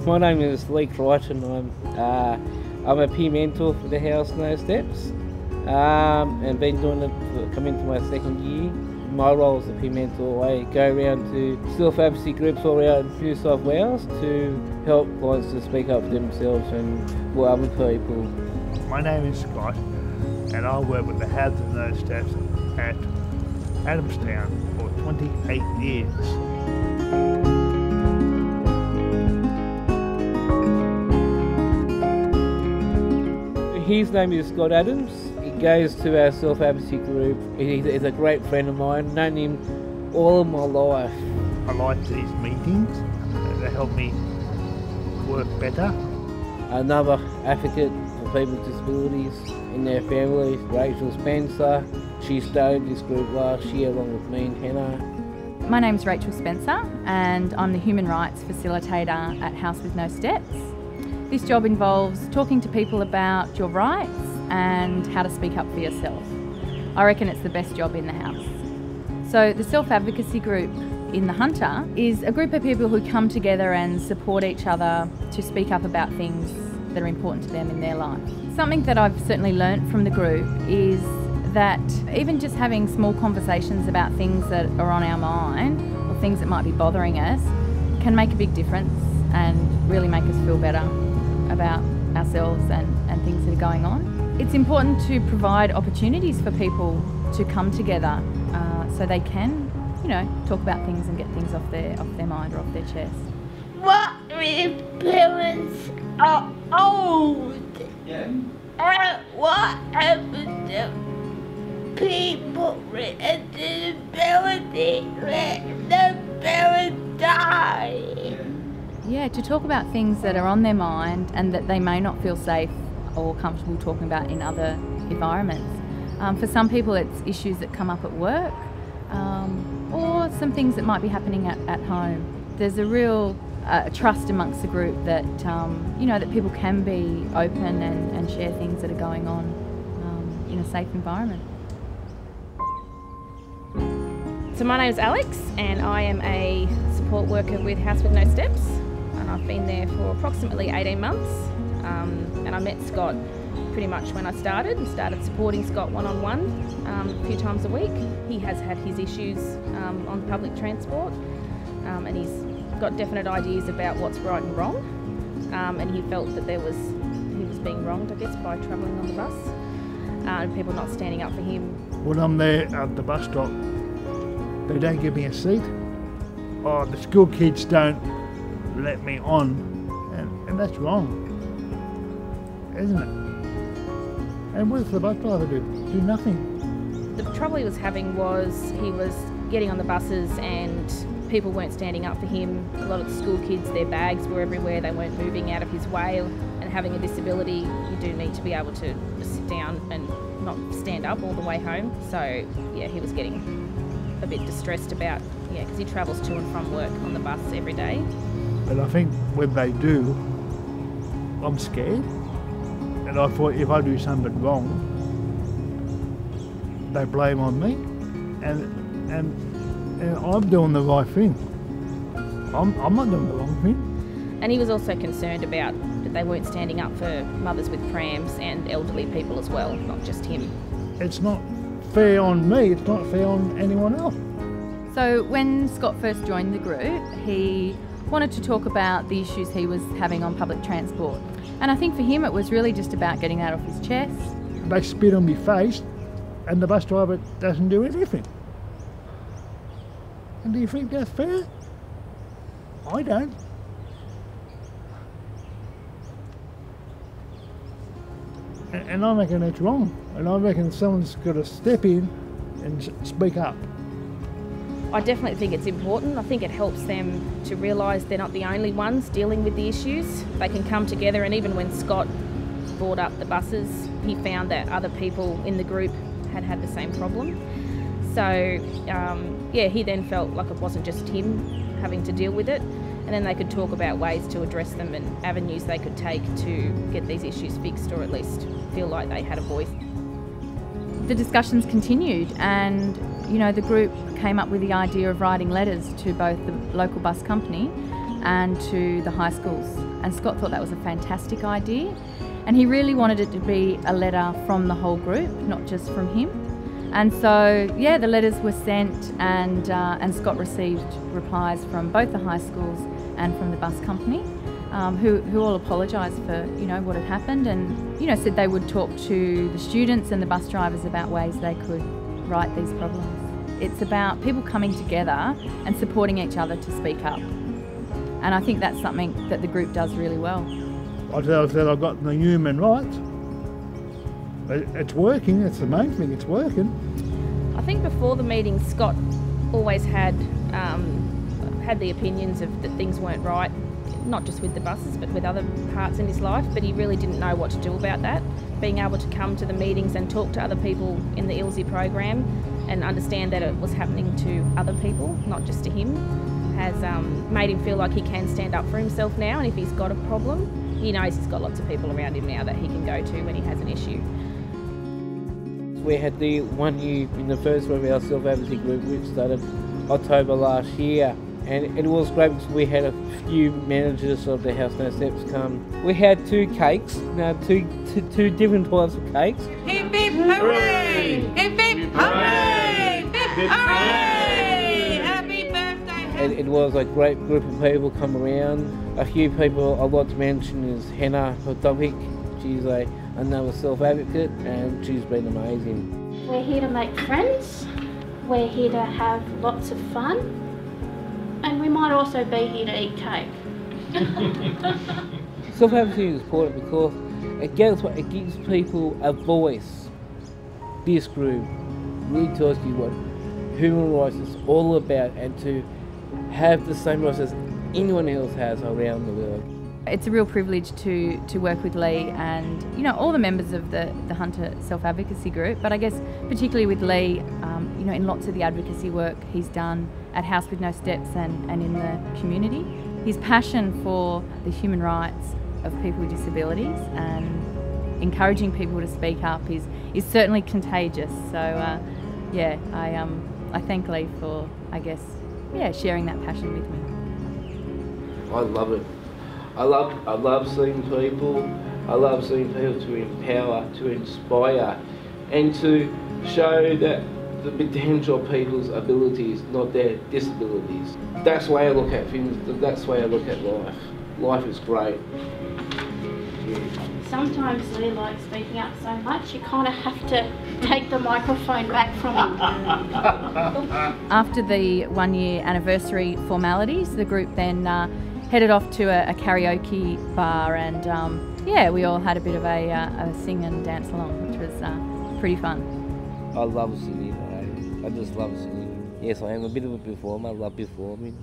my name is Leigh Creighton. I'm a peer mentor for the House No Steps, and been doing it coming into my second year. My role as a peer mentor, I go around to self-advocacy groups all around New South Wales to help clients to speak up for themselves and for other people. My name is Scott, and I work with the House No Steps at Adamstown for 28 years. His name is Scott Adams. He goes to our self-advocacy group. He's a great friend of mine. Known him all of my life. I like these meetings. They help me work better. Another advocate for people with disabilities in their families, Rachel Spencer. She started this group last year along with me and Hannah. My name's Rachel Spencer and I'm the Human Rights Facilitator at House with No Steps. This job involves talking to people about your rights and how to speak up for yourself. I reckon it's the best job in the house. So the self-advocacy group in the Hunter is a group of people who come together and support each other to speak up about things that are important to them in their life. Something that I've certainly learnt from the group is that even just having small conversations about things that are on our mind or things that might be bothering us can make a big difference and really make us feel better about ourselves and things that are going on. It's important to provide opportunities for people to come together so they can, talk about things and get things off their mind or off their chest. What if parents are old? Yeah. What happens to people with a disability when the parents die? Yeah, to talk about things that are on their mind and that they may not feel safe or comfortable talking about in other environments. For some people it's issues that come up at work or some things that might be happening at home. There's a real trust amongst the group that, that people can be open and share things that are going on in a safe environment. So my name is Alex and I am a support worker with House with No Steps. And I've been there for approximately 18 months and I met Scott pretty much when I started supporting Scott one-on-one a few times a week. He has had his issues on public transport and he's got definite ideas about what's right and wrong and he felt that he was being wronged, I guess, by travelling on the bus and people not standing up for him. When I'm there at the bus stop, they don't give me a seat. Oh, the school kids don't let me on, and that's wrong, isn't it? And what does the bus driver do? Do nothing. The trouble he was having was he was getting on the buses and people weren't standing up for him. A lot of the school kids, their bags were everywhere, they weren't moving out of his way, and having a disability, you do need to be able to sit down and not stand up all the way home. So yeah, he was getting a bit distressed about, because he travels to and from work on the bus every day. But I think when they do, I'm scared. And I thought if I do something wrong, they blame on me. And I'm doing the right thing. I'm not doing the wrong thing. And he was also concerned about that they weren't standing up for mothers with prams and elderly people as well, not just him. It's not fair on me, it's not fair on anyone else. So when Scott first joined the group, he wanted to talk about the issues he was having on public transport. And I think for him it was really just about getting that off his chest. They spit on my face and the bus driver doesn't do anything. And do you think that's fair? I don't. And I reckon that's wrong. And I reckon someone's got to step in and speak up. I definitely think it's important. I think it helps them to realise they're not the only ones dealing with the issues. They can come together, and even when Scott brought up the buses, he found that other people in the group had the same problem. So he then felt like it wasn't just him having to deal with it, and then they could talk about ways to address them and avenues they could take to get these issues fixed, or at least feel like they had a voice. The discussions continued, and the group came up with the idea of writing letters to both the local bus company and to the high schools. And Scott thought that was a fantastic idea, and he really wanted it to be a letter from the whole group, not just from him. And so, yeah, the letters were sent, and Scott received replies from both the high schools and from the bus company, who all apologised for, you know, what had happened, and, you know, said they would talk to the students and the bus drivers about ways they could right these problems. It's about people coming together and supporting each other to speak up. And I think that's something that the group does really well. I said I've got the human rights. It's working, it's the main thing, it's working. I think before the meeting, Scott always had the opinions of that things weren't right, not just with the buses but with other parts in his life, but he really didn't know what to do about that. Being able to come to the meetings and talk to other people in the ILSI program and understand that it was happening to other people, not just to him, has made him feel like he can stand up for himself now, and if he's got a problem, he knows he's got lots of people around him now that he can go to when he has an issue. We had the 1 year in the first one of our self-advocacy group, which started October last year, and it was great because we had a few managers of the House No Steps come. We had 2 cakes, two different types of cakes. Hip hip hooray! Hip hip hooray! Hip hip hooray! Happy birthday! And it was a great group of people come around. A few people I'd like to mention is Hannah Hotovic. She's another self-advocate, and she's been amazing. We're here to make friends, we're here to have lots of fun, and we might also be here to eat cake. Self-advocacy is important because it gives people a voice. This group really tells you what human rights is all about, and to have the same rights as anyone else has around the world. It's a real privilege to work with Leigh and, you know, all the members of the Hunter Self-Advocacy Group, but I guess particularly with Leigh, you know, in lots of the advocacy work he's done at House with No Steps and in the community. His passion for the human rights of people with disabilities and encouraging people to speak up is certainly contagious. So, yeah, I thank Leigh for, I guess, yeah, sharing that passion with me. I love it. I love seeing people. I love seeing people to empower, to inspire, and to show that the potential of people's abilities, not their disabilities. That's the way I look at things. That's the way I look at life. Life is great. Sometimes Leigh likes speaking up so much you kind of have to take the microphone back from him. After the 1 year anniversary formalities, the group then headed off to a karaoke bar, and yeah, we all had a bit of a sing and dance along, which was pretty fun. I love singing. I just love singing. Yes, I am a bit of a performer. I love performing.